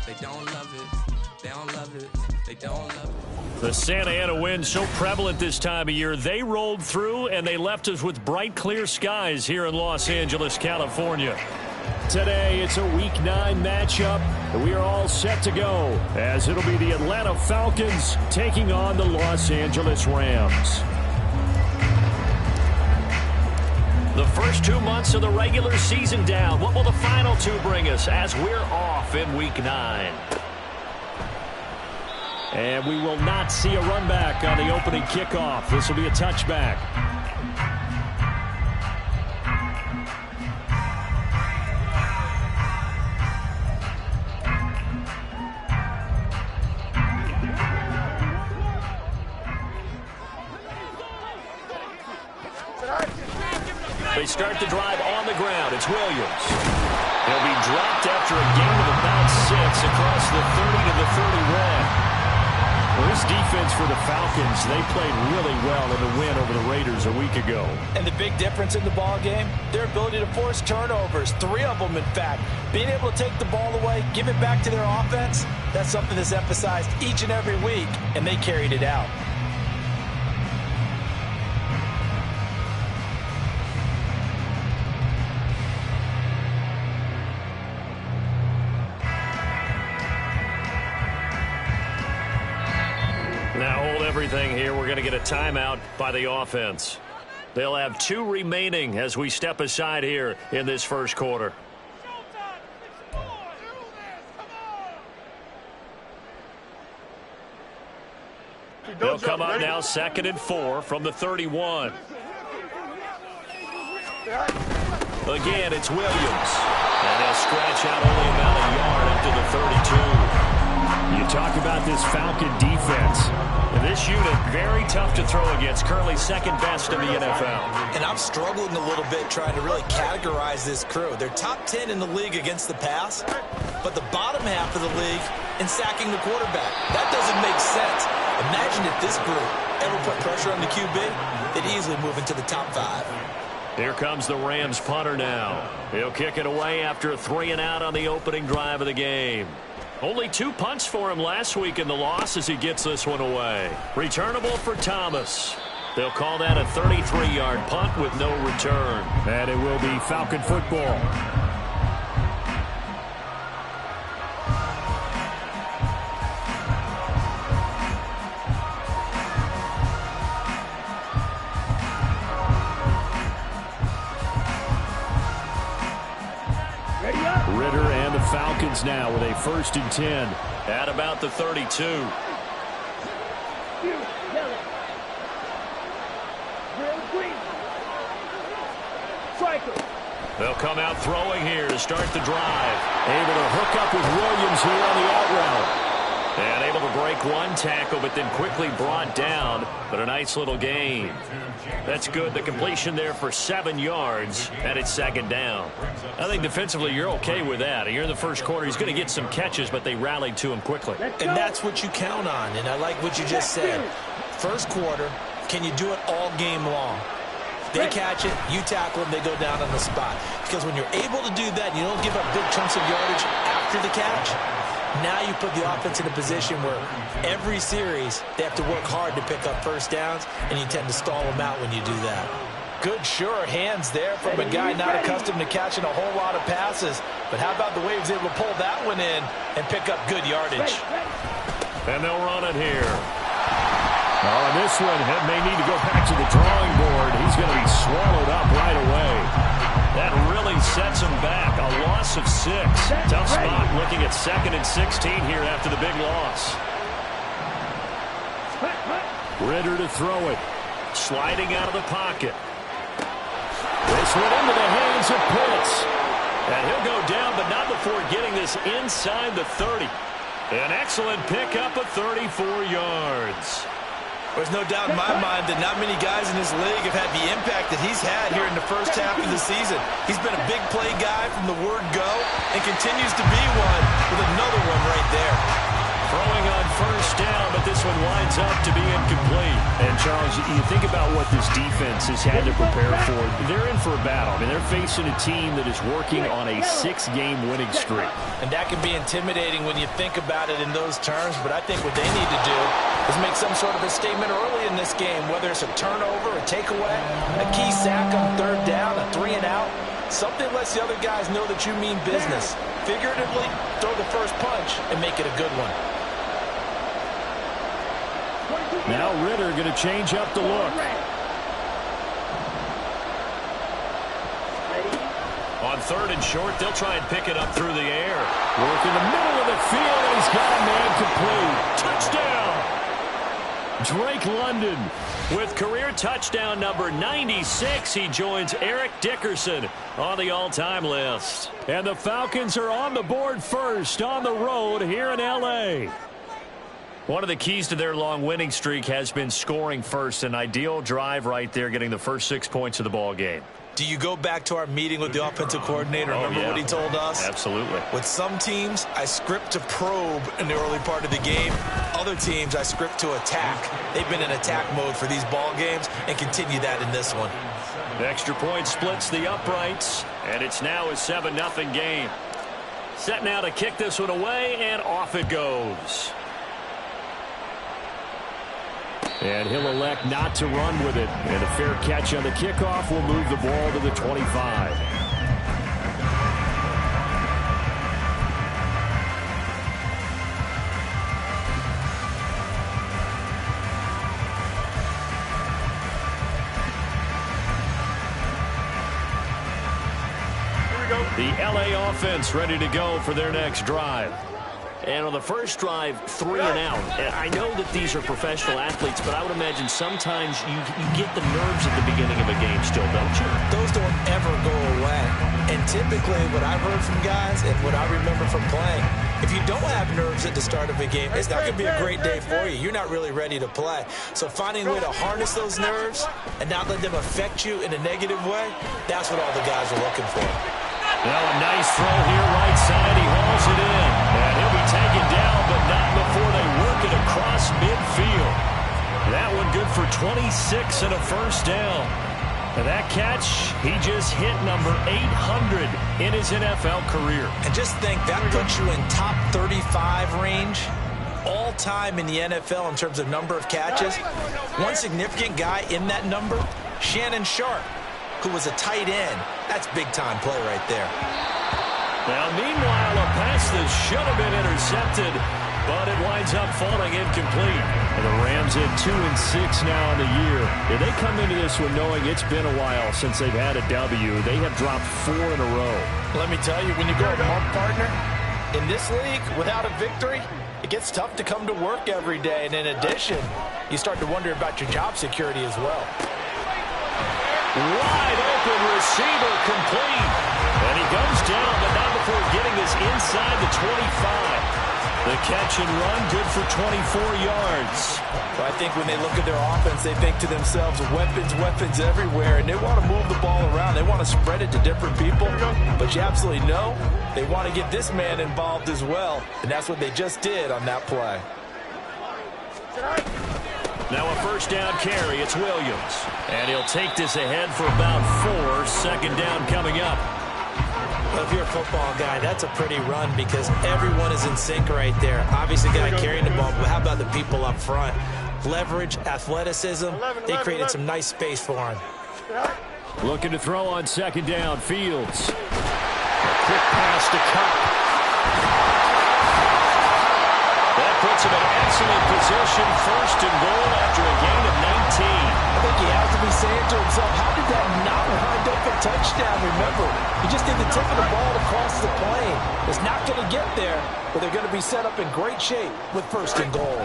They don't love it. They don't love it. They don't love it. The Santa Ana wind so prevalent this time of year. They rolled through and they left us with bright, clear skies here in Los Angeles, California. Today, it's a Week 9 matchup, and we are all set to go as it'll be the Atlanta Falcons taking on the Los Angeles Rams. The first 2 months of the regular season down. What will the final 2 bring us as we're off in Week 9? And we will not see a run back on the opening kickoff. This will be a touchback. They start the drive on the ground. It's Williams. He'll be dropped after a gain of about 6 across the 30 to the 31. Well, this defense for the Falcons, they played really well in the win over the Raiders a week ago. And the big difference in the ball game, their ability to force turnovers, 3 of them in fact. Being able to take the ball away, give it back to their offense, that's something that's emphasized each and every week, and they carried it out. Now hold everything here. We're going to get a timeout by the offense. They'll have 2 remaining as we step aside here in this first quarter. They'll come up now 2nd and 4 from the 31. Again, it's Williams. And he'll scratch out only about a yard up to the 32. You talk about this Falcon defense. This unit, very tough to throw against, currently 2nd best in the NFL. And I'm struggling a little bit trying to really categorize this crew. They're top 10 in the league against the pass, but the bottom half of the league in sacking the quarterback. That doesn't make sense. Imagine if this group ever put pressure on the QB, they'd easily move into the top 5. Here comes the Rams punter now. He'll kick it away after a 3-and-out on the opening drive of the game. Only 2 punts for him last week in the loss as he gets this one away. Returnable for Thomas. They'll call that a 33-yard punt with no return. And it will be Falcon football. Ritter and the Falcons now with a 1st and 10 at about the 32. They'll come out throwing here to start the drive. Able to hook up with Williams here on the out route. And able to break 1 tackle, but then quickly brought down. But a nice little gain. That's good. The completion there for 7 yards, and it's 2nd down. I think defensively you're okay with that. You're in the first quarter. He's going to get some catches, but they rallied to him quickly. And that's what you count on, and I like what you just said. First quarter, can you do it all game long? They catch it, you tackle them, they go down on the spot. Because when you're able to do that, you don't give up big chunks of yardage after the catch. Now you put the offense in a position where every series they have to work hard to pick up first downs, and you tend to stall them out when you do that. Good, sure hands there from a guy not accustomed to catching a whole lot of passes. But how about the way he was able to pull that one in and pick up good yardage? And they'll run it here. On this one, he may need to go back to the drawing board. He's going to be swallowed up right away. That really sets him back. A loss of 6. Tough spot looking at 2nd and 16 here after the big loss. Ritter to throw it. Sliding out of the pocket. This one into the hands of Pitts. And he'll go down, but not before getting this inside the 30. An excellent pickup of 34 yards. There's no doubt in my mind that not many guys in this league have had the impact that he's had here in the first half of the season. He's been a big play guy from the word go and continues to be one with another one right there. Throwing on first down, but this one winds up to be incomplete. And, Charles, you think about what this defense has had to prepare for. They're in for a battle. I mean, they're facing a team that is working on a 6-game winning streak. And that can be intimidating when you think about it in those terms, but I think what they need to do is make some sort of a statement early in this game, whether it's a turnover, a takeaway, a key sack on third down, a 3-and-out. Something lets the other guys know that you mean business. Figuratively, throw the first punch and make it a good one. Now Ritter going to change up the look. On third and short, they'll try and pick it up through the air. Work in the middle of the field, and he's got a man complete. Touchdown! Drake London with career touchdown number 96. He joins Eric Dickerson on the all-time list. And the Falcons are on the board first on the road here in L.A. One of the keys to their long winning streak has been scoring first. An ideal drive right there, getting the first 6 points of the ball game. Do you go back to our meeting with the offensive coordinator? Remember what he told us? Absolutely. With some teams, I script to probe in the early part of the game. Other teams, I script to attack. They've been in attack mode for these ball games and continue that in this one. The extra point splits the uprights, and it's now a 7-0 game. Set now to kick this one away, and off it goes. And he'll elect not to run with it. And a fair catch on the kickoff will move the ball to the 25. The L.A. offense ready to go for their next drive. And on the first drive, 3-and-out. And I know that these are professional athletes, but I would imagine sometimes you get the nerves at the beginning of a game still, don't you? Those don't ever go away. And typically what I've heard from guys and what I remember from playing, if you don't have nerves at the start of a game, it's not going to be a great day for you. You're not really ready to play. So finding a way to harness those nerves and not let them affect you in a negative way, that's what all the guys are looking for. Now a nice throw here right side. He hauls it in. And he'll be taken down, but not before they work it across midfield. That one good for 26 and a first down. And that catch, he just hit number 800 in his NFL career. And just think, that puts you in top 35 range all time in the NFL in terms of number of catches. One significant guy in that number, Shannon Sharpe, who was a tight end. That's big-time play right there. Now, meanwhile, a pass that should have been intercepted, but it winds up falling incomplete. And the Rams at 2-6 now in the year. If they come into this one knowing it's been a while since they've had a W, they have dropped 4 in a row. Let me tell you, when you go a month, partner, in this league, without a victory, it gets tough to come to work every day. And in addition, you start to wonder about your job security as well. Wide open receiver complete. And he goes down, but not before getting this inside the 25. The catch and run, good for 24 yards. Well, I think when they look at their offense, they think to themselves, weapons, weapons everywhere, and they want to move the ball around. They want to spread it to different people, but you absolutely know they want to get this man involved as well, and that's what they just did on that play. Now a first down carry, it's Williams. And he'll take this ahead for about 4. Second down coming up. Well, if you're a football guy, that's a pretty run because everyone is in sync right there. Obviously, guy carrying the ball, but how about the people up front? Leverage, athleticism, they created some nice space for him. Looking to throw on second down, Fields. A quick pass to Kupp. That puts him in excellent position, first and goal after a gain of 19. I think he has to be saying to himself, how did that not wind up a touchdown? Remember, he just did the tip of the ball across the plane. It's not going to get there, but they're going to be set up in great shape with first and goal.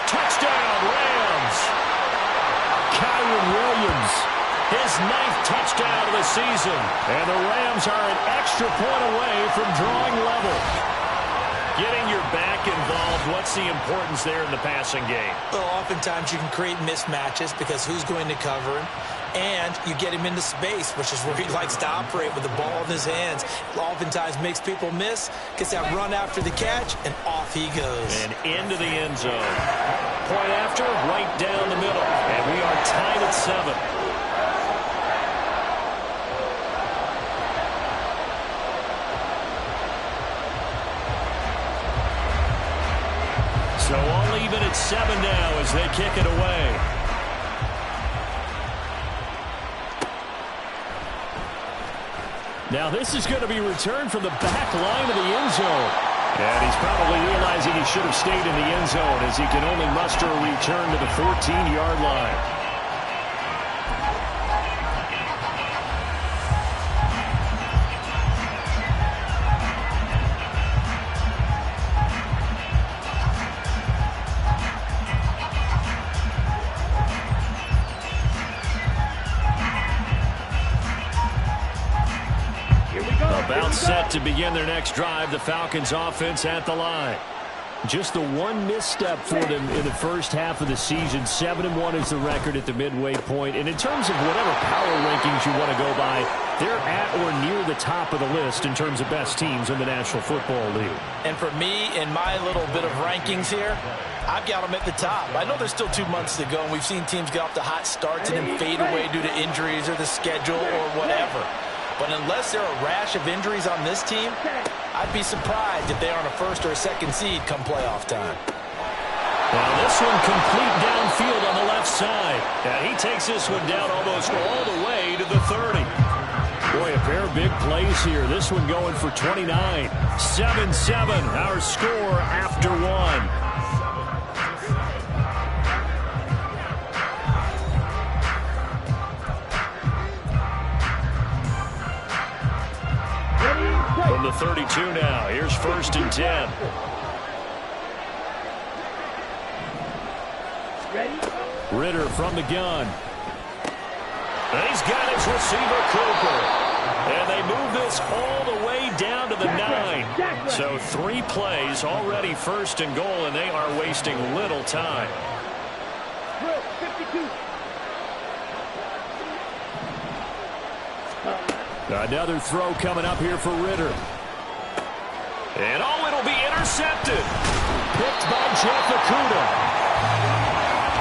Touchdown, Rams! Kyren Williams. His 9th touchdown of the season. And the Rams are an extra point away from drawing level. Getting your back involved, what's the importance there in the passing game? Well, oftentimes you can create mismatches because who's going to cover him? And you get him into space, which is where he likes to operate with the ball in his hands. Oftentimes makes people miss, gets that run after the catch, and off he goes. And into the end zone. Point after, right down the middle. And we are tied at 7. So all even at 7 now as they kick it away. Now this is going to be returned from the back line of the end zone. And he's probably realizing he should have stayed in the end zone as he can only muster a return to the 14-yard line. About set to begin their next drive, the Falcons offense at the line. Just the one misstep for them in the first half of the season. 7-1 is the record at the midway point. And in terms of whatever power rankings you want to go by, they're at or near the top of the list in terms of best teams in the National Football League. And for me, in my little bit of rankings here, I've got them at the top. I know there's still 2 months to go, and we've seen teams get off to hot starts and then fade away due to injuries or the schedule or whatever. But unless there are a rash of injuries on this team, I'd be surprised if they aren't a first or a second seed come playoff time. Now this one complete downfield on the left side. And he takes this one down almost all the way to the 30. Boy, a pair of big plays here. This one going for 29. 7-7, our score after 1. From the 32 now, here's 1st and 10. Ritter from the gun. And he's got his receiver, Cooper. And they move this all the way down to the 9. So 3 plays, already 1st and goal, and they are wasting little time. Another throw coming up here for Ritter. And it'll be intercepted. Picked by Jeff Okudah.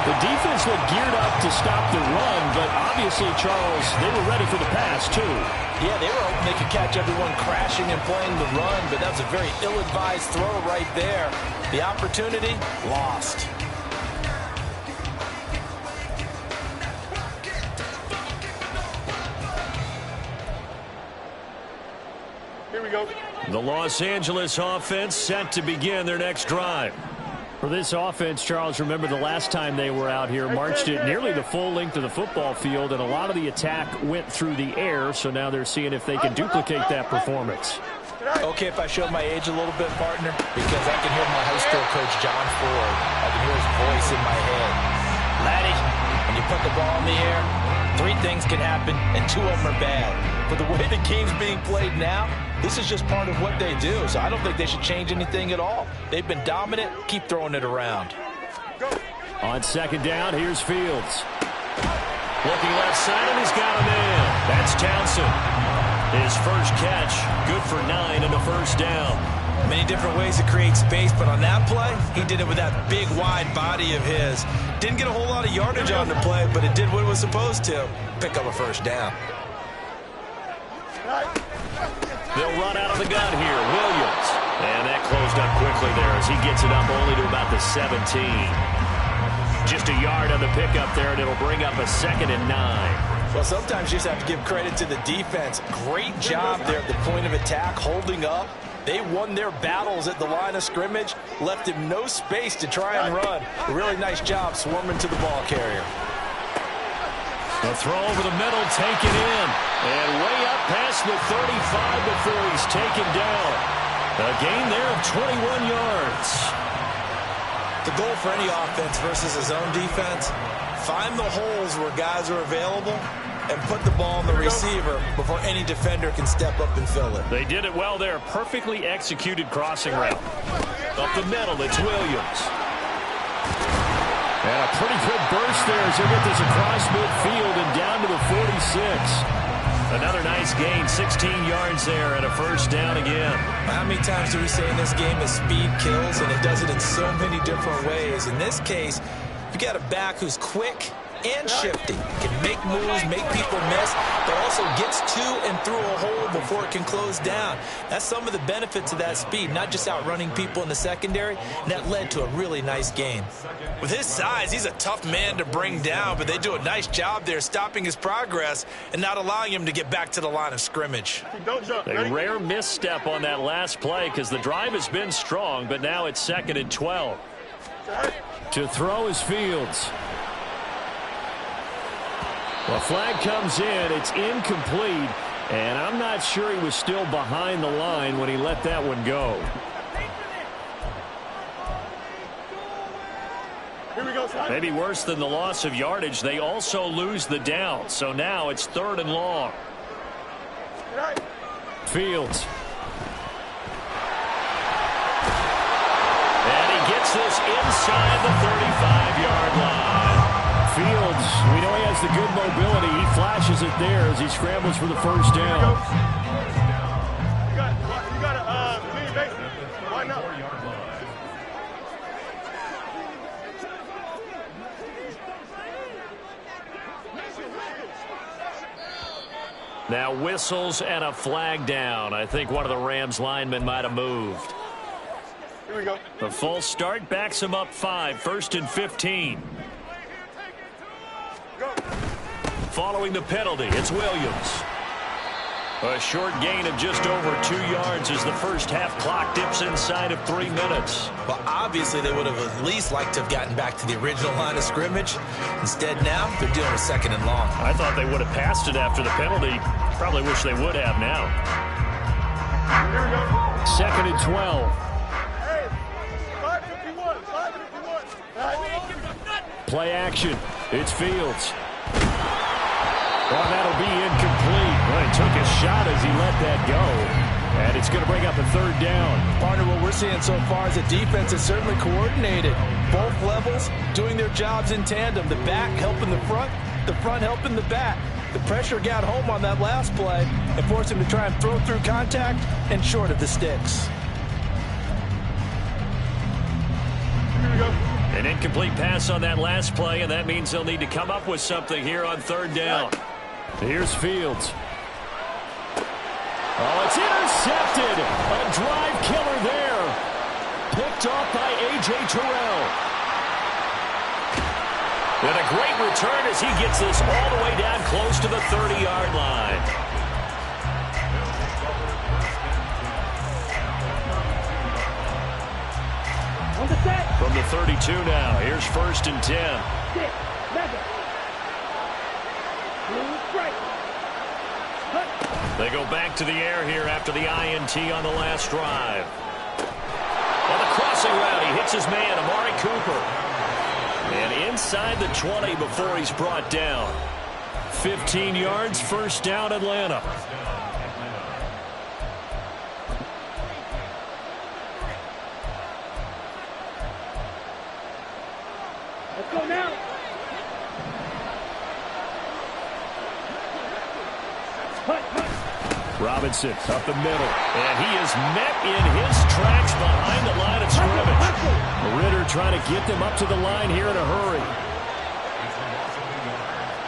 The defense looked geared up to stop the run, but obviously, Charles, they were ready for the pass, too. Yeah, they were hoping they could catch everyone crashing and playing the run, but that was a very ill-advised throw right there. The opportunity, lost. The Los Angeles offense set to begin their next drive. For this offense, Charles, remember the last time they were out here, marched it nearly the full length of the football field, and a lot of the attack went through the air, so now they're seeing if they can duplicate that performance. Okay, if I show my age a little bit, partner, because I can hear my high school coach, John Ford. I can hear his voice in my head. Laddie, when you put the ball in the air, 3 things can happen, and 2 of them are bad. But the way the game's being played now, this is just part of what they do, so I don't think they should change anything at all. They've been dominant. Keep throwing it around. On 2nd down, here's Fields. Looking left side, and he's got him in. That's Townsend. His first catch, good for 9 and a 1st down. Many different ways to create space, but on that play, he did it with that big, wide body of his. Didn't get a whole lot of yardage on the play, but it did what it was supposed to. Pick up a 1st down. They'll run out of the gun here. Williams. And that closed up quickly there as he gets it up only to about the 17. Just a yard on the pickup there, and it'll bring up a 2nd and 9. Well, sometimes you just have to give credit to the defense. Great job there at the point of attack, holding up. They won their battles at the line of scrimmage, left him no space to try and run. A really nice job swarming to the ball carrier. A throw over the middle, taken in. And way up past the 35 before he's taken down. A gain there of 21 yards. The goal for any offense versus his own defense, find the holes where guys are available and put the ball on the receiver before any defender can step up and fill it. They did it well there. Perfectly executed crossing route. Up the middle, it's Williams. And a pretty good burst there as he'll get this across midfield and down to the 46. Another nice gain, 16 yards there and a first down again. How many times do we say in this game that speed kills, and it does it in so many different ways? In this case, you got a back who's quick and shifty, can make moves, make people miss, but also gets to and through a hole before it can close down. That's some of the benefits of that speed, not just outrunning people in the secondary, and that led to a really nice gain. With his size, he's a tough man to bring down, but they do a nice job there stopping his progress and not allowing him to get back to the line of scrimmage. A rare misstep on that last play because the drive has been strong, but now it's 2nd and 12. To throw is Fields. The flag comes in. It's incomplete, and I'm not sure he was still behind the line when he let that one go. Maybe worse than the loss of yardage, they also lose the down. So now it's 3rd and long. Fields. And he gets this inside the 35-yard line. Fields, we know he has the good mobility. He flashes it there as he scrambles for the first down. You got a clean base. Why not? Now whistles and a flag down. I think one of the Rams linemen might have moved. Here we go. The false start backs him up 5, 1st and 15. Following the penalty, it's Williams. A short gain of just over 2 yards as the first half clock dips inside of 3 minutes. Well, obviously they would have at least liked to have gotten back to the original line of scrimmage. Instead now, they're dealing with 2nd and long. I thought they would have passed it after the penalty. Probably wish they would have now. 2nd and 12. Hey, 551. 551. Play action. It's Fields. Well, that'll be incomplete. Well, he took a shot as he let that go. And it's going to bring up a 3rd down. Partner, what we're seeing so far is a defense is certainly coordinated. Both levels doing their jobs in tandem. The back helping the front helping the back. The pressure got home on that last play and forced him to try and throw through contact and short of the sticks. Here we go. An incomplete pass on that last play, and that means they'll need to come up with something here on 3rd down. Here's Fields. Oh, it's intercepted. A drive killer there. Picked off by A.J. Terrell. And a great return as he gets this all the way down close to the 30-yard line. From the 32 now, here's 1st and 10. They go back to the air here after the INT on the last drive. On the crossing route, he hits his man, Amari Cooper. And inside the 20 before he's brought down. 15 yards, 1st down, Atlanta. Let's go now. Robinson up the middle. And he is met in his tracks behind the line of scrimmage. Ritter trying to get them up to the line here in a hurry.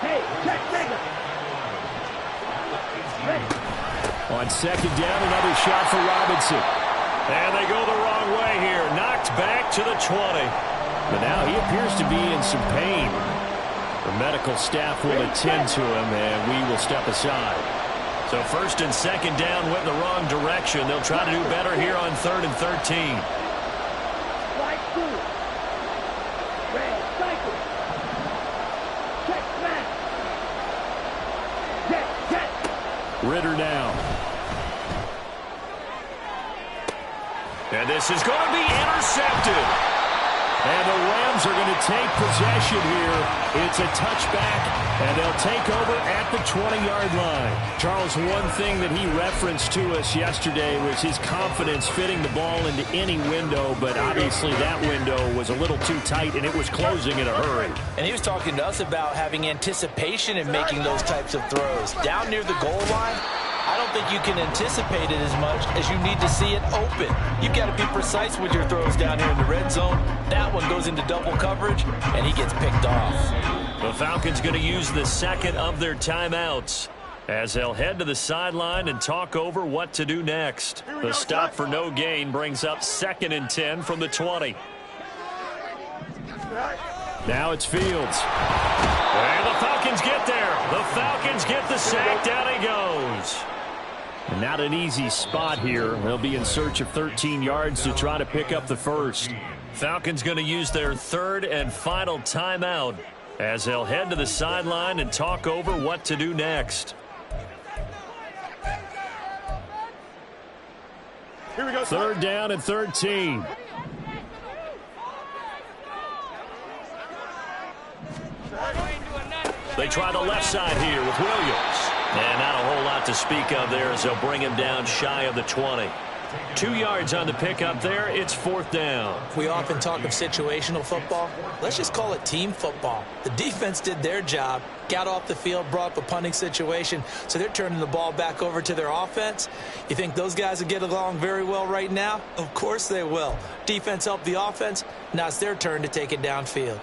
Hey, check, On 2nd down, another shot for Robinson. And they go the wrong way here. Knocked back to the 20. But now he appears to be in some pain. The medical staff will attend to him, and we will step aside. So 1st and 2nd down went the wrong direction. They'll try to do better here on 3rd and 13. Ritter now. And this is going to be intercepted. And the Rams are going to take possession here. It's a touchback, and they'll take over at the 20-yard line. Charles, one thing that he referenced to us yesterday was his confidence fitting the ball into any window, but obviously that window was a little too tight, and it was closing in a hurry. And he was talking to us about having anticipation in making those types of throws. Down near the goal line, I don't think you can anticipate it as much as you need to see it open. You've got to be precise with your throws down here in the red zone. That one goes into double coverage, and he gets picked off. The Falcons going to use the second of their timeouts as they'll head to the sideline and talk over what to do next. The stop for no gain brings up 2nd and 10 from the 20. Now it's Fields. And the Falcons get there. The Falcons get the sack. Down he goes. Not an easy spot here. They'll be in search of 13 yards to try to pick up the first. Falcons going to use their 3rd and final timeout as they'll head to the sideline and talk over what to do next. Here we go. 3rd down and 13. They try the left side here with Williams. And not a whole lot to speak of there as they'll bring him down shy of the 20. 2 yards on the pickup there. It's 4th down. We often talk of situational football. Let's just call it team football. The defense did their job, got off the field, brought up a punting situation, so they're turning the ball back over to their offense. You think those guys will get along very well right now? Of course they will. Defense helped the offense. Now it's their turn to take it downfield.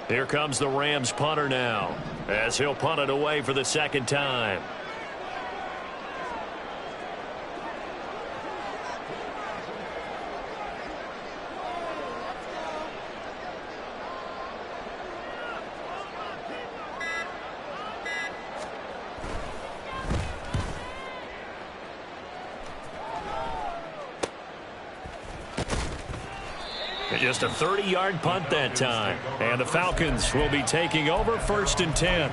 Here comes the Rams punter now as he'll punt it away for the 2nd time. Just a 30-yard punt that time. And the Falcons will be taking over 1st and 10.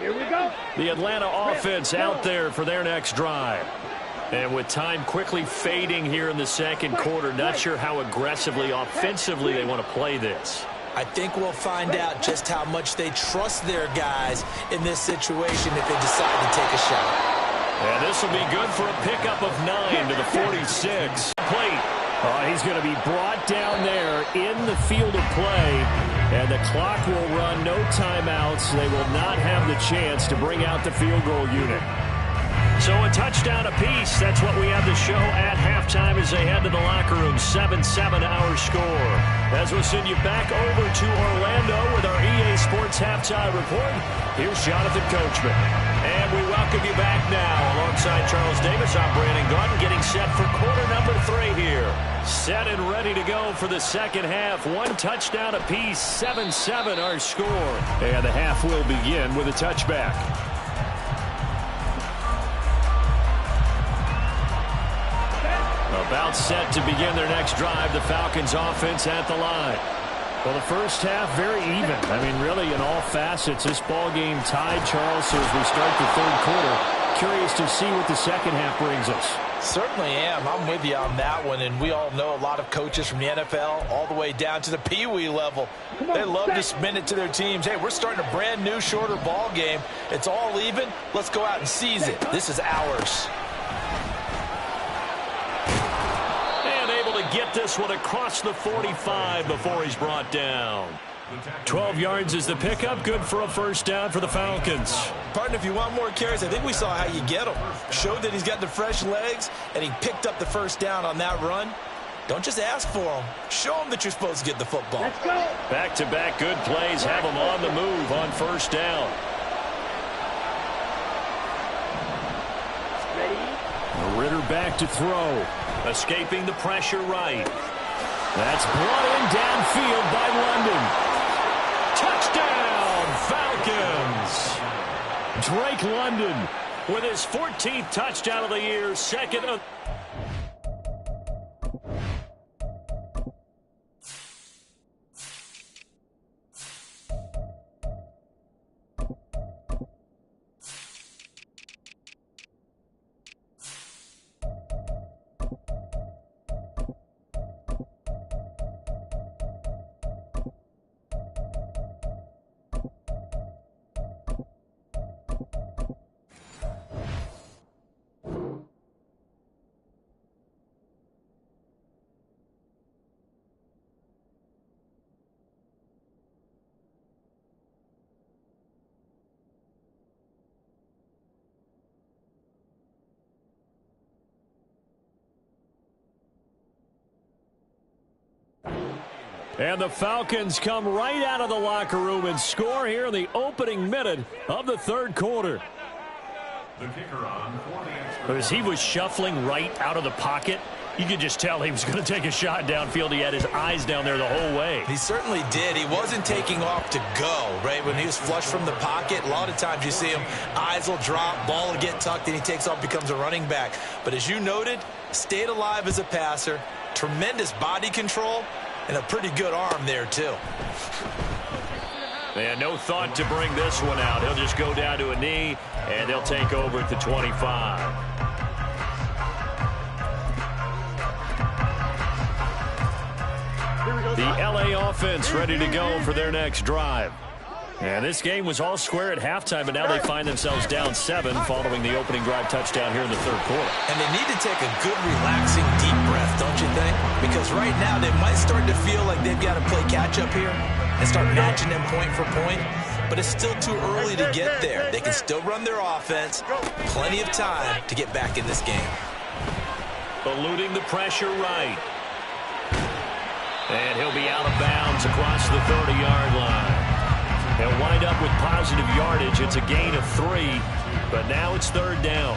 Here we go. The Atlanta offense out there for their next drive. And with time quickly fading here in the 2nd quarter, not sure how aggressively, offensively they want to play this. I think we'll find out just how much they trust their guys in this situation if they decide to take a shot. And this will be good for a pickup of 9 to the 46. Plate. He's going to be brought down there in the field of play. And the clock will run, no timeouts. They will not have the chance to bring out the field goal unit. So a touchdown apiece. That's what we have to show at halftime as they head to the locker room. 7-7 our score. As we'll send you back over to Orlando with our EA Sports Halftime Report, here's Jonathan Coachman. And we welcome you back now. Alongside Charles Davis, I'm Brandon Gaudin getting set for quarter number 3 here. Set and ready to go for the 2nd half. 1 touchdown apiece, 7-7 our score. And the half will begin with a touchback. About set to begin their next drive, the Falcons offense at the line. Well, the first half, very even. I mean, really, in all facets, this ball game tied, Charles, so as we start the 3rd quarter. Curious to see what the 2nd half brings us. Certainly am. I'm with you on that one, and we all know a lot of coaches from the NFL all the way down to the Pee Wee level. They love to spin it to their teams. Hey, we're starting a brand new, shorter ball game. It's all even. Let's go out and seize it. This is ours. Get this one across the 45 before he's brought down. 12 yards is the pickup. Good for a 1st down for the Falcons. Partner, if you want more carries, I think we saw how you get them. Showed that he's got the fresh legs, and he picked up the 1st down on that run. Don't just ask for them. Show them that you're supposed to get the football. Let's go. Back-to-back good plays have them on the move on 1st down. Ritter back to throw. Escaping the pressure right. That's brought in downfield by London. Touchdown, Falcons! Drake London with his 14th touchdown of the year, 2nd of... And the Falcons come right out of the locker room and score here in the opening minute of the third quarter. As he was shuffling right out of the pocket, you could just tell he was going to take a shot downfield. He had his eyes down there the whole way. He certainly did. He wasn't taking off to go, right? When he was flush from the pocket, a lot of times you see him, eyes will drop, ball will get tucked, and he takes off, becomes a running back. But as you noted, stayed alive as a passer, tremendous body control, and a pretty good arm there, too. And no thought to bring this one out. He'll just go down to a knee, and they'll take over at the 25. The LA offense ready to go for their next drive. And this game was all square at halftime, but now they find themselves down 7 following the opening drive touchdown here in the third quarter. And they need to take a good, relaxing, deep breath, don't you think? Because right now they might start to feel like they've got to play catch-up here and start matching them point for point. But it's still too early to get there. They can still run their offense. Plenty of time to get back in this game. Eluding the pressure right. And he'll be out of bounds across the 30-yard line. They'll wind up with positive yardage. It's a gain of 3, but now it's third down.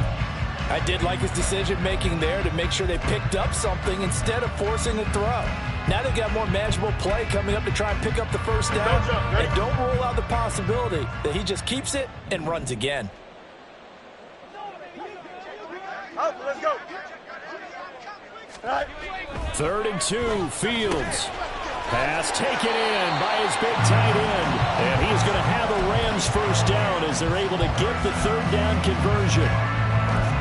I did like his decision-making there to make sure they picked up something instead of forcing a throw. Now they've got more manageable play coming up to try and pick up the first down. And don't rule out the possibility that he just keeps it and runs again. Let's go. 3rd and 2, Fields. Pass taken in by his big tight end. And he's going to have a Rams first down as they're able to get the third down conversion.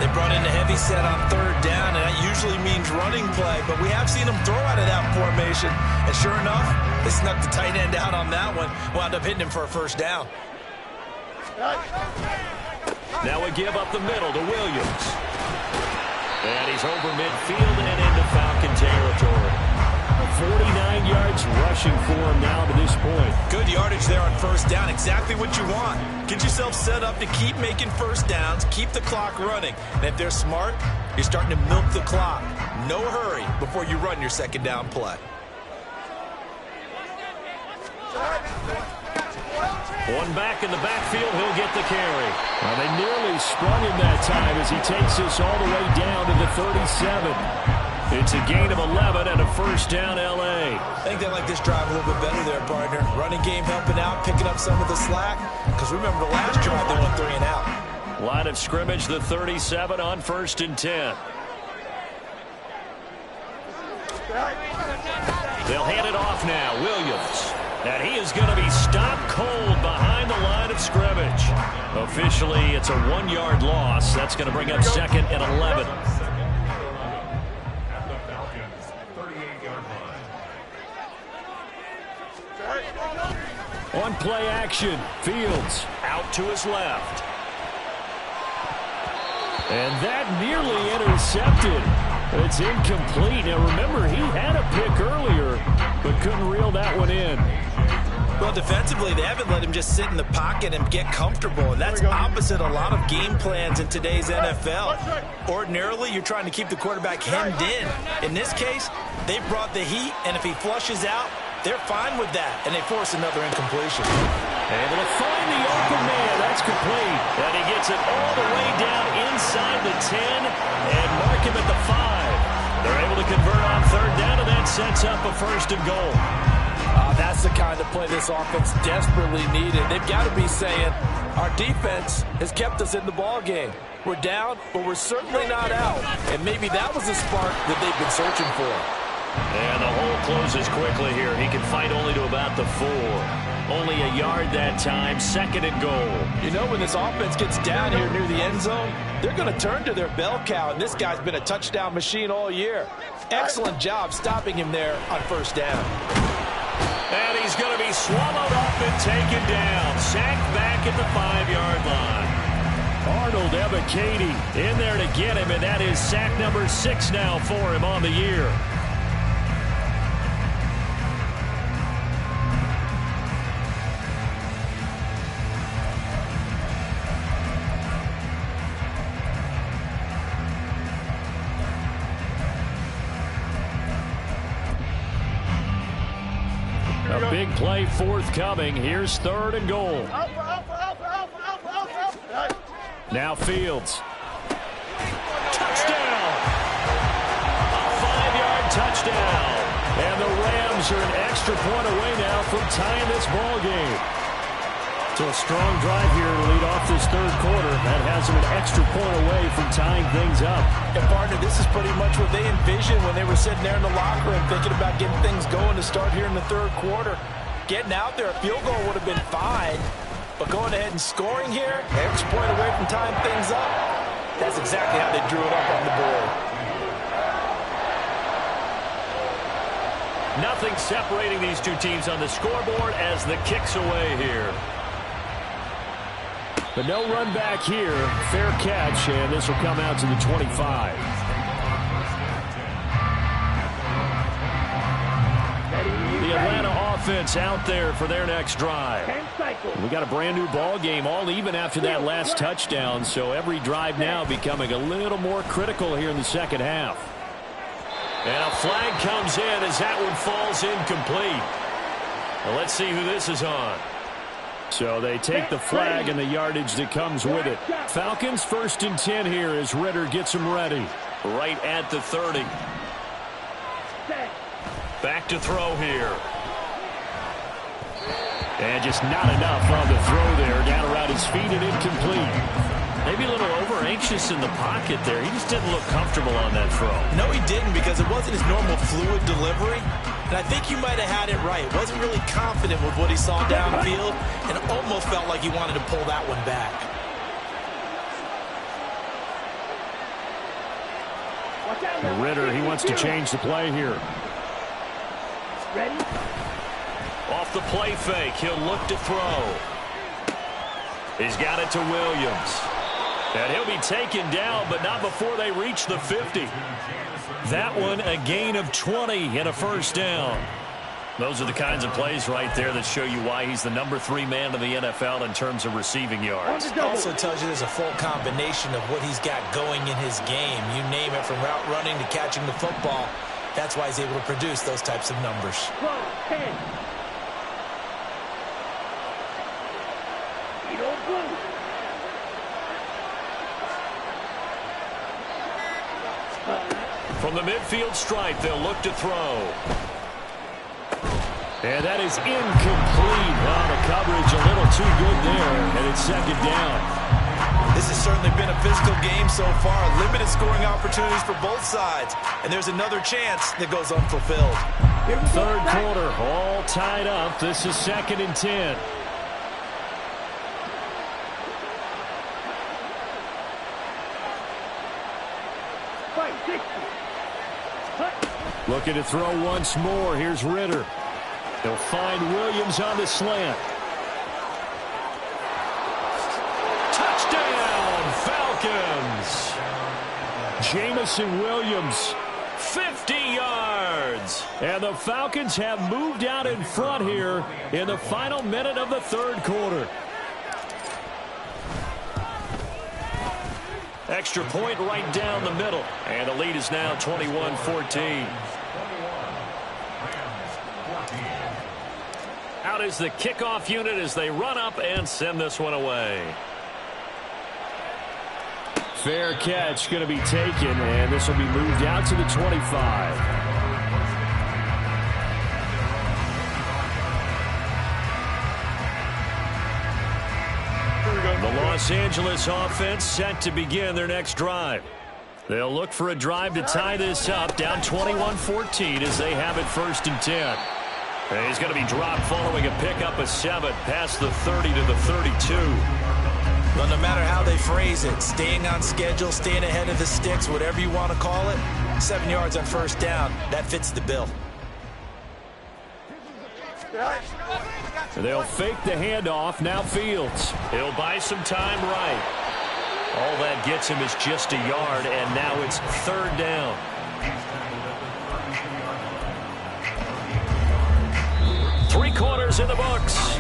They brought in a heavy set on third down, and that usually means running play. But we have seen them throw out of that formation. And sure enough, they snuck the tight end out on that one. Wound up hitting him for a first down. Now we give up the middle to Williams. And he's over midfield and into Falcon territory. 49 yards rushing for him now to this point. Good yardage there on first down. Exactly what you want. Get yourself set up to keep making first downs, keep the clock running. And if they're smart, you're starting to milk the clock. No hurry before you run your second down play. One back in the backfield, he'll get the carry. Well, they nearly sprung him that time as he takes us all the way down to the 37. It's a gain of 11 and a first down, L.A. I think they like this drive a little bit better there, partner. Running game helping out, picking up some of the slack. Because remember the last drive, they went 3 and out. Line of scrimmage, the 37 on 1st and 10. They'll hand it off now, Williams. And he is going to be stopped cold behind the line of scrimmage. Officially, it's a 1-yard loss. That's going to bring up 2nd and 11. On play action, Fields Out to his left. and that nearly intercepted. It's incomplete. Now remember, he had a pick earlier, but couldn't reel that one in. Well, defensively, they haven't let him just sit in the pocket and get comfortable, and that's opposite a lot of game plans in today's NFL. Ordinarily, you're trying to keep the quarterback hemmed in. In this case, they brought the heat, and if he flushes out, they're fine with that, and they force another incompletion. Able to find the open man. That's complete. And he gets it all the way down inside the 10 and mark him at the 5. They're able to convert on third down, and that sets up a 1st and goal. That's the kind of play this offense desperately needed. They've got to be saying, our defense has kept us in the ball game. We're down, but we're certainly not out. And maybe that was the spark that they've been searching for. And the hole closes quickly here. He can fight only to about the 4. Only a yard that time, 2nd and goal. You know, when this offense gets down here near the end zone, they're going to turn to their bell cow, and this guy's been a touchdown machine all year. Excellent job stopping him there on first down. And he's going to be swallowed up and taken down. Sacked back at the 5-yard line. Arnold Ebiketie in there to get him, and that is sack number 6 now for him on the year. big play forthcoming. Here's 3rd and goal. Now Fields. Touchdown! A 5-yard touchdown. And the Rams are an extra point away now from tying this ball game. So a strong drive here to lead off this 3rd quarter. That has them an extra point away from tying things up. And partner, this is pretty much what they envisioned when they were sitting there in the locker room thinking about getting things going to start here in the 3rd quarter. Getting out there, a field goal would have been fine. But going ahead and scoring here, extra point away from tying things up, that's exactly how they drew it up on the board. Nothing separating these two teams on the scoreboard as the kick's away here. But no run back here. Fair catch, and this will come out to the 25. The Atlanta offense out there for their next drive. We got a brand new ball game, all even after that last touchdown, so every drive now becoming a little more critical here in the second half. And a flag comes in as that one falls incomplete. Well, let's see who this is on. So they take the flag and the yardage that comes with it. Falcons 1st and 10 here as Ritter gets them ready. Right at the 30. Back to throw here. And just not enough on the throw there. Down around his feet and incomplete. Maybe a little over-anxious in the pocket there. He just didn't look comfortable on that throw. No, he didn't, because it wasn't his normal fluid delivery. And I think you might have had it right. Wasn't really confident with what he saw downfield, and almost felt like he wanted to pull that one back. Ritter, he wants to change the play here. Ready? Off the play fake, he'll look to throw. He's got it to Williams. And he'll be taken down, but not before they reach the 50. That one, a gain of 20 and a 1st down. Those are the kinds of plays right there that show you why he's the number 3 man in the NFL in terms of receiving yards. Also tells you there's a full combination of what he's got going in his game. You name it, from route running to catching the football. That's why he's able to produce those types of numbers. 10. From the midfield stripe, they'll look to throw. And that is incomplete. Oh, the coverage a little too good there, and it's 2nd down. This has certainly been a physical game so far. Limited scoring opportunities for both sides. And there's another chance that goes unfulfilled. 3rd quarter, all tied up. This is 2nd and 10. Looking to throw once more. Here's Ritter. They'll find Williams on the slant. Touchdown, Falcons! Jamison Williams. 50 yards! And the Falcons have moved out in front here in the final minute of the 3rd quarter. Extra point right down the middle. And the lead is now 21-14. Out is the kickoff unit as they run up and send this one away. Fair catch going to be taken, and this will be moved out to the 25. The Los Angeles offense set to begin their next drive. They'll look for a drive to tie this up, down 21-14 as they have it 1st and 10. And he's going to be dropped following a pickup of 7 past the 30 to the 32. Well, no matter how they phrase it, staying on schedule, staying ahead of the sticks, whatever you want to call it, 7 yards on 1st down, that fits the bill. They'll fake the handoff. Now Fields. He'll buy some time right. All that gets him is just a yard, and now it's 3rd down. Three quarters in the books.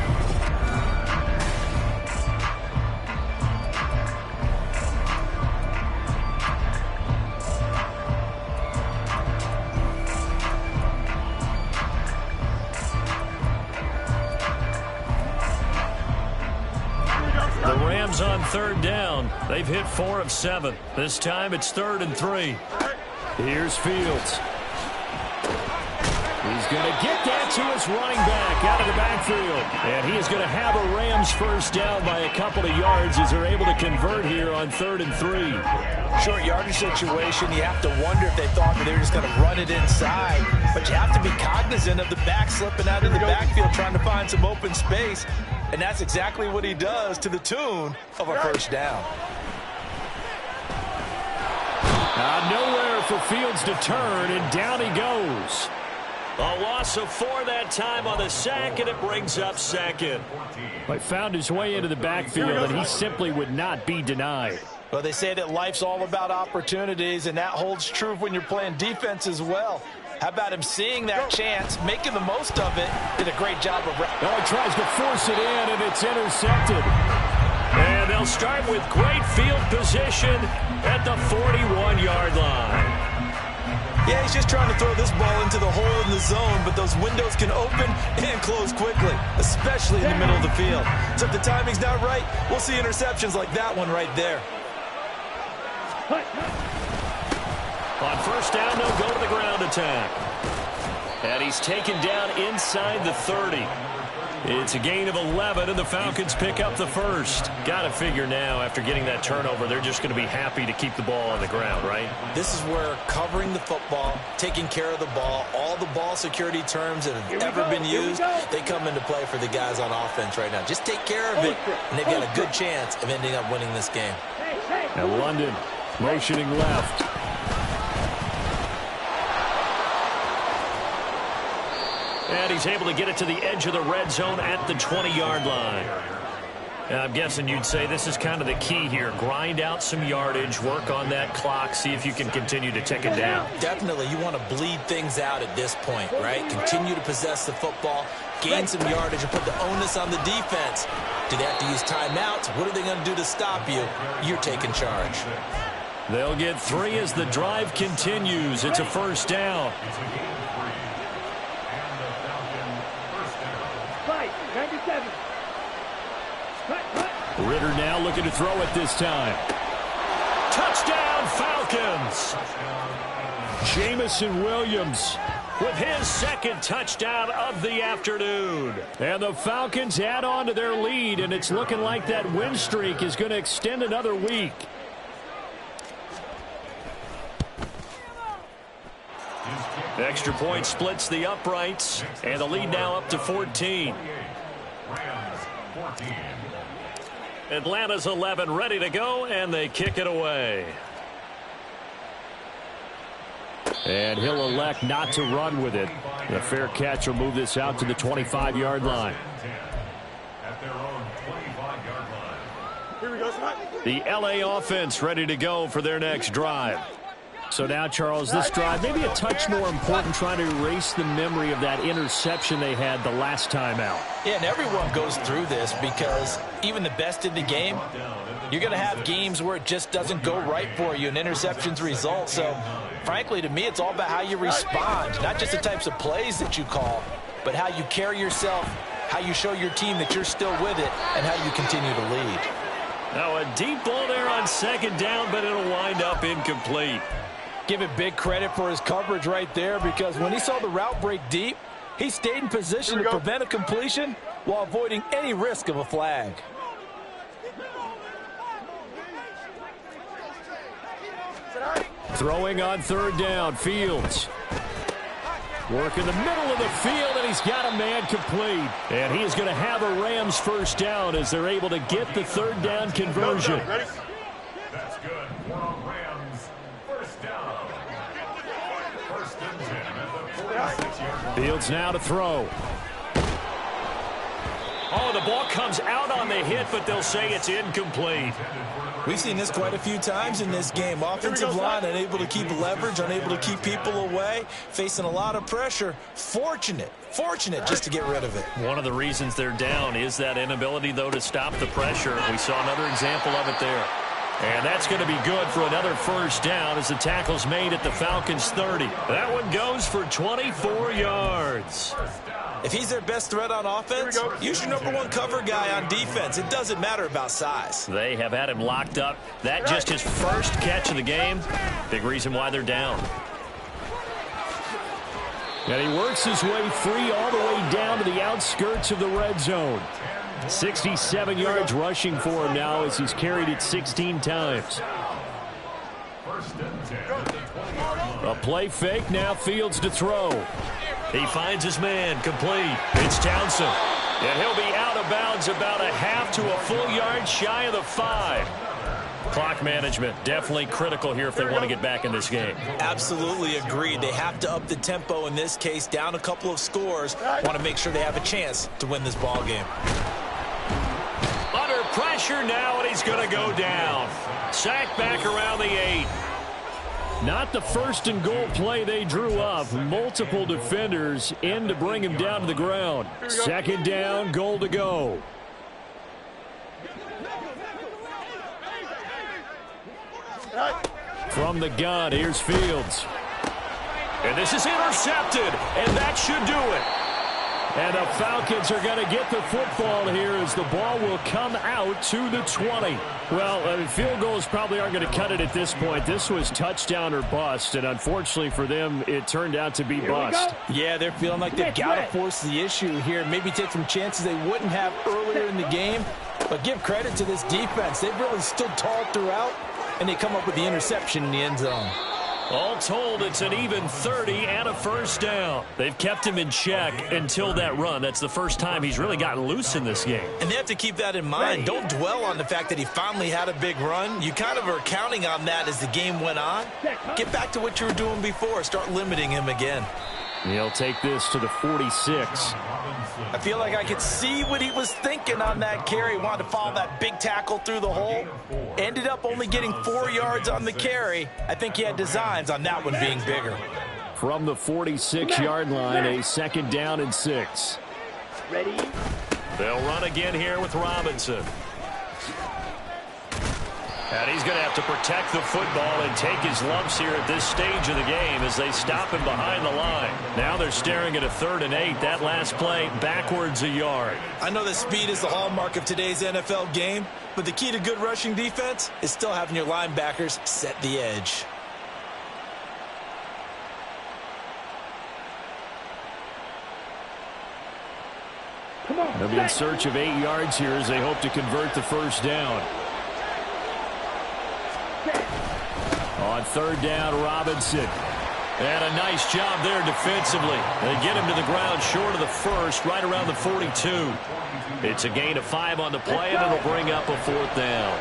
third down. They've hit 4 of 7. This time it's 3rd and 3. Here's Fields. He's going to get that to his running back out of the backfield. And he is going to have a Rams first down by a couple of yards as they're able to convert here on 3rd and 3. Short yardage situation, you have to wonder if they thought that they were just going to run it inside. But you have to be cognizant of the back slipping out in the backfield trying to find some open space. And that's exactly what he does to the tune of a first down. Nowhere for Fields to turn, and down he goes. A loss of 4 that time on the sack, and it brings up 2nd. He found his way into the backfield, and he simply would not be denied. Well, they say that life's all about opportunities, and that holds true when you're playing defense as well. How about him seeing that chance, making the most of it? Did a great job of... He tries to force it in, and it's intercepted. And they'll start with great field position at the 41-yard line. Yeah, he's just trying to throw this ball into the hole in the zone, but those windows can open and close quickly, especially in the middle of the field. So if the timing's not right, we'll see interceptions like that one right there. On first down, they'll go to the ground attack. And he's taken down inside the 30. It's a gain of 11, and the Falcons pick up the first. Got to figure now, after getting that turnover, they're just going to be happy to keep the ball on the ground, right? This is where covering the football, taking care of the ball, all the ball security terms that have ever been used, they come into play for the guys on offense right now. Just take care of it, and they've got a good chance of ending up winning this game. And London motioning left. And he's able to get it to the edge of the red zone at the 20-yard line. And I'm guessing you'd say this is kind of the key here. Grind out some yardage, work on that clock, see if you can continue to tick it down. Definitely, you want to bleed things out at this point, right? Continue to possess the football, gain some yardage, and put the onus on the defense. Do they have to use timeouts? What are they going to do to stop you? You're taking charge. They'll get 3 as the drive continues. It's a first down. 97. Ritter now looking to throw it this time. Touchdown, Falcons! Jamison Williams with his 2nd touchdown of the afternoon. And the Falcons add on to their lead, and it's looking like that win streak is going to extend another week. Extra point splits the uprights, and the lead now up to 14. Atlanta's 11 ready to go, and they kick it away. And he'll elect not to run with it. The fair catch will move this out to the 25-yard line. The LA offense ready to go for their next drive. So now, Charles, this drive maybe a touch more important, trying to erase the memory of that interception they had the last time out. Yeah, and everyone goes through this because even the best in the game, you're going to have games where it just doesn't go right for you and interceptions result. So, frankly, to me, it's all about how you respond, not just the types of plays that you call, but how you carry yourself, how you show your team that you're still with it, and how you continue to lead. Now a deep ball there on 2nd down, but it'll wind up incomplete. Give it big credit for his coverage right there, because when he saw the route break deep, he stayed in position to prevent a completion while avoiding any risk of a flag. Throwing on 3rd down, Fields. Work in the middle of the field, and he's got a man complete. And he is going to have a Rams first down as they're able to get the 3rd down conversion. That's good. Rams first down. Fields now to throw. Oh, the ball comes out on the hit, but they'll say it's incomplete. We've seen this quite a few times in this game. Offensive line unable to keep leverage, unable to keep people away, facing a lot of pressure. Fortunate just to get rid of it. One of the reasons they're down is that inability, though, to stop the pressure. We saw another example of it there. And that's going to be good for another first down as the tackle's made at the Falcons' 30. That one goes for 24 yards. If he's their best threat on offense, use your #1 cover guy on defense. It doesn't matter about size. They have had him locked up. That just his first catch of the game. Big reason why they're down. And he works his way free all the way down to the outskirts of the red zone. 67 yards rushing for him now as he's carried it 16 times. A play fake, now Fields to throw. He finds his man, complete. It's Townsend. And he'll be out of bounds about a half to a full yard shy of the 5. Clock management definitely critical here if they want to get back in this game. Absolutely agreed. They have to up the tempo in this case, down a couple of scores. Want to make sure they have a chance to win this ball game. Under pressure now, and he's going to go down. Sacked back around the 8. Not the first and goal play they drew up. Multiple defenders in to bring him down to the ground. Second down, goal to go. From the gun, here's Fields. And this is intercepted, and that should do it. And the Falcons are going to get the football here as the ball will come out to the 20. Well, field goals probably aren't going to cut it at this point. This was touchdown or bust, and unfortunately for them, it turned out to be bust. Yeah, they're feeling like they've got to force the issue here. Maybe take some chances they wouldn't have earlier in the game. But give credit to this defense. They've really stood tall throughout, and they come up with the interception in the end zone. All told, it's an even 30 and a first down. They've kept him in check until that run. That's the first time he's really gotten loose in this game. And they have to keep that in mind. Don't dwell on the fact that he finally had a big run. You kind of are counting on that as the game went on. Get back to what you were doing before. Start limiting him again. He'll take this to the 46. I feel like I could see what he was thinking on that carry. Wanted to follow that big tackle through the hole. Ended up only getting 4 yards on the carry. I think he had designs on that one being bigger. From the 46-yard line, a second down and 6. Ready? They'll run again here with Robinson. And he's going to have to protect the football and take his lumps here at this stage of the game as they stop him behind the line. Now they're staring at a 3rd and 8. That last play backwards a yard. I know that speed is the hallmark of today's NFL game, but the key to good rushing defense is still having your linebackers set the edge. They'll be in search of 8 yards here as they hope to convert the first down. On 3rd down, Robinson. And a nice job there defensively. They get him to the ground short of the first, right around the 42. It's a gain of 5 on the play, and it'll bring up a 4th down.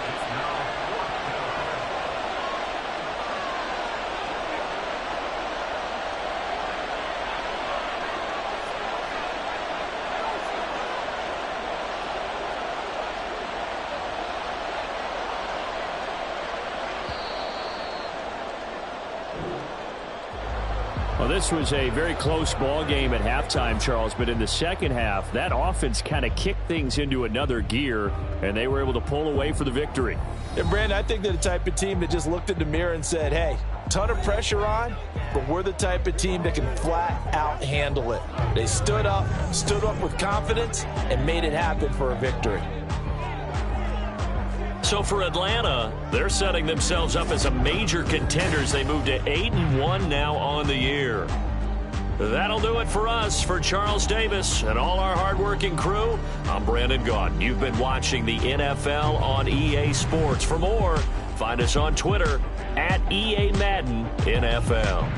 Well, this was a very close ball game at halftime, Charles, but in the second half, that offense kind of kicked things into another gear, and they were able to pull away for the victory. And Brandon, I think they're the type of team that just looked in the mirror and said, hey, ton of pressure on, but we're the type of team that can flat out handle it. They stood up with confidence, and made it happen for a victory. So for Atlanta, they're setting themselves up as a major contender as they move to 8-1 now on the year. That'll do it for us. For Charles Davis and all our hardworking crew, I'm Brandon Gaudin. You've been watching the NFL on EA Sports. For more, find us on Twitter at EA Madden NFL.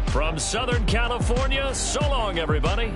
From Southern California, so long, everybody.